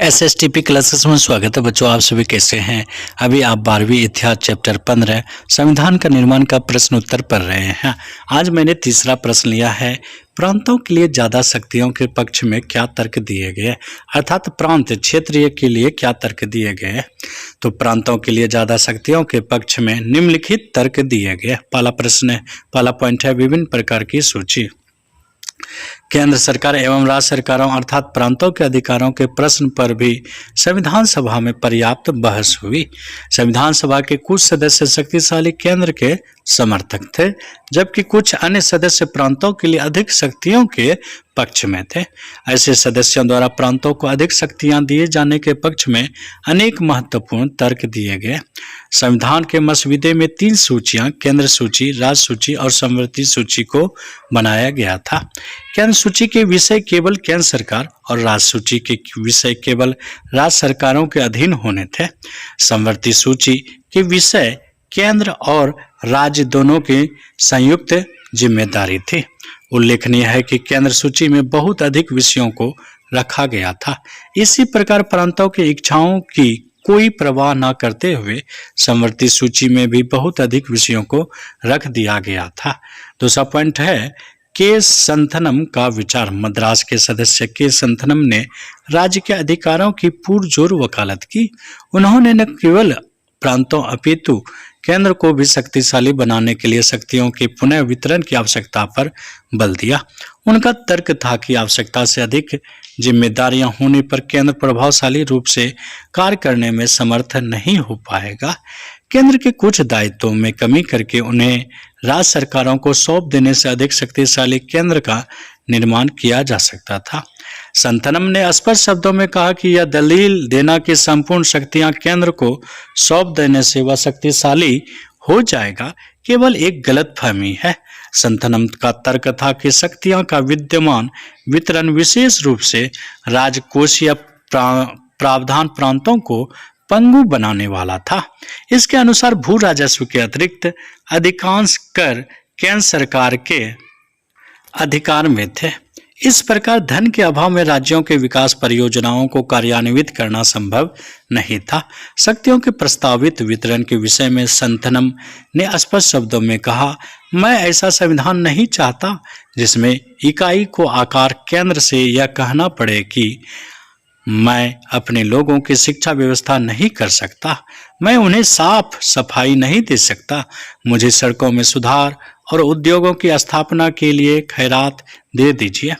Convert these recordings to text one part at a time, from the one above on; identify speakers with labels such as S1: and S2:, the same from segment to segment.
S1: एसएसटीपी classes में स्वागत है बच्चों। आप सभी कैसे हैं? अभी आप 12वीं इतिहास चैप्टर 15 संविधान का निर्माण का प्रश्न उत्तर पढ़ रहे हैं। आज मैंने तीसरा प्रश्न लिया है, प्रांतों के लिए ज्यादा शक्तियों के पक्ष में क्या तर्क दिए गए, अर्थात प्रांत क्षेत्रीय के लिए क्या तर्क दिए गए। तो प्रांतों के लिए ज्यादा शक्तियों के पक्ष में निम्नलिखित तर्क दिए गए। पहला पॉइंट है विभिन्न प्रकार की सूची। केंद्र सरकार एवं राज्य सरकारों अर्थात प्रांतों के अधिकारों के प्रश्न पर भी संविधान सभा में पर्याप्त बहस हुई। संविधान सभा के कुछ सदस्य शक्तिशाली केंद्र के समर्थक थे, जबकि कुछ अन्य सदस्य प्रांतों के लिए अधिक शक्तियों के पक्ष में थे। ऐसे सदस्यों द्वारा प्रांतों को अधिक शक्तियां दिए जाने के पक्ष में अनेक महत्वपूर्ण तर्क दिए गए। संविधान के मसविदे में 3 सूचियां, केंद्र सूची, राज्य सूची और समवर्ती सूची को बनाया गया था। केंद्र सूची के विषय केवल केंद्र सरकार और राज्य सूची के विषय केवल राज्य सरकारों के अधीन होने थे। समवर्ती सूची के विषय केंद्र और राज्य दोनों की संयुक्त जिम्मेदारी थी। उल्लेखनीय है कि केंद्र सूची में बहुत अधिक विषयों को रखा गया था। इसी प्रकार प्रांतों की इच्छाओं की कोई परवाह न करते हुए समवर्ती सूची में भी बहुत अधिक विषयों को रख दिया गया था। दूसरा पॉइंट है के संथनम का विचार। मद्रास के सदस्य के संथनम ने राज्य के अधिकारों की पुरजोर वकालत की। उन्होंने न केवल प्रांतों अपितु केंद्र को भी शक्तिशाली बनाने के लिए शक्तियों के पुनः वितरण की आवश्यकता पर बल दिया। उनका तर्क था कि आवश्यकता से अधिक जिम्मेदारियां होने पर केंद्र प्रभावशाली रूप से कार्य करने में समर्थ नहीं हो पाएगा। केंद्र के कुछ दायित्वों में कमी करके उन्हें राज्य सरकारों को सौंप देने से अधिक शक्तिशाली केंद्र का निर्माण किया जा सकता था। संतनम ने स्पष्ट शब्दों में कहा कि यह दलील देना कि संपूर्ण शक्तियां केंद्र को सौंप देने से वह शक्तिशाली हो जाएगा केवल एक गलतफहमी है। संतनम का तर्क था कि शक्तियों का विद्यमान वितरण विशेष रूप से राजकोषीय प्रावधान प्रांतों को पंगु बनाने वाला था। इसके अनुसार भू राजस्व के अतिरिक्त अधिकांश कर केंद्र सरकार के अधिकार में थे। इस प्रकार धन के अभाव में राज्यों के विकास परियोजनाओं को कार्यान्वित करना संभव नहीं था। शक्तियों के प्रस्तावित वितरण के विषय में संतनम ने स्पष्ट शब्दों में कहा, मैं ऐसा संविधान नहीं चाहता जिसमें इकाई को आकार केंद्र से यह कहना पड़े कि मैं अपने लोगों की शिक्षा व्यवस्था नहीं कर सकता, मैं उन्हें साफ सफाई नहीं दे सकता, मुझे सड़कों में सुधार और उद्योगों की स्थापना के लिए खैरात दे दीजिए।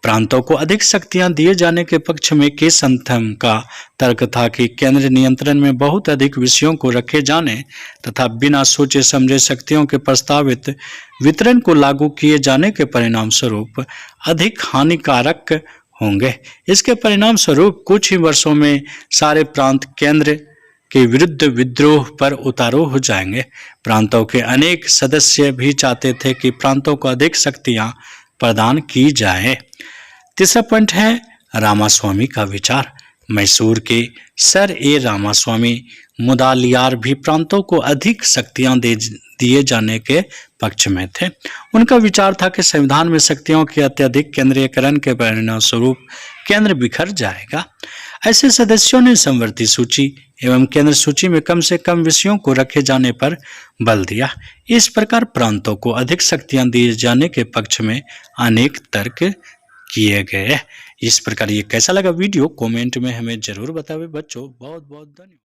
S1: प्रांतों को अधिक शक्तियां दिए जाने के पक्ष में के संथम का तर्क था कि केंद्र नियंत्रण में बहुत अधिक विषयों को रखे जाने तथा बिना सोचे समझे शक्तियों के प्रस्तावित वितरण को लागू किए जाने के परिणाम स्वरूप अधिक हानिकारक होंगे। इसके परिणाम स्वरूप कुछ ही वर्षों में सारे प्रांत केंद्र के विरुद्ध विद्रोह पर उतारू हो जाएंगे। प्रांतों के अनेक सदस्य भी चाहते थे कि प्रांतों को अधिक शक्तियां प्रदान की जाए। तीसरा पॉइंट है रामास्वामी का विचार। मैसूर के सर ए रामास्वामी मुदालियार भी प्रांतों को अधिक शक्तियां दिए जाने के पक्ष में थे। उनका विचार था कि संविधान में शक्तियों के अत्यधिक केंद्रीयकरण के परिणाम स्वरूप केंद्र बिखर जाएगा। ऐसे सदस्यों ने समवर्ती सूची एवं केंद्र सूची में कम से कम विषयों को रखे जाने पर बल दिया। इस प्रकार प्रांतों को अधिक शक्तियां दिए जाने के पक्ष में अनेक तर्क किए गए। इस प्रकार ये कैसा लगा वीडियो कमेंट में हमें जरूर बताएं बच्चों। बहुत बहुत धन्यवाद।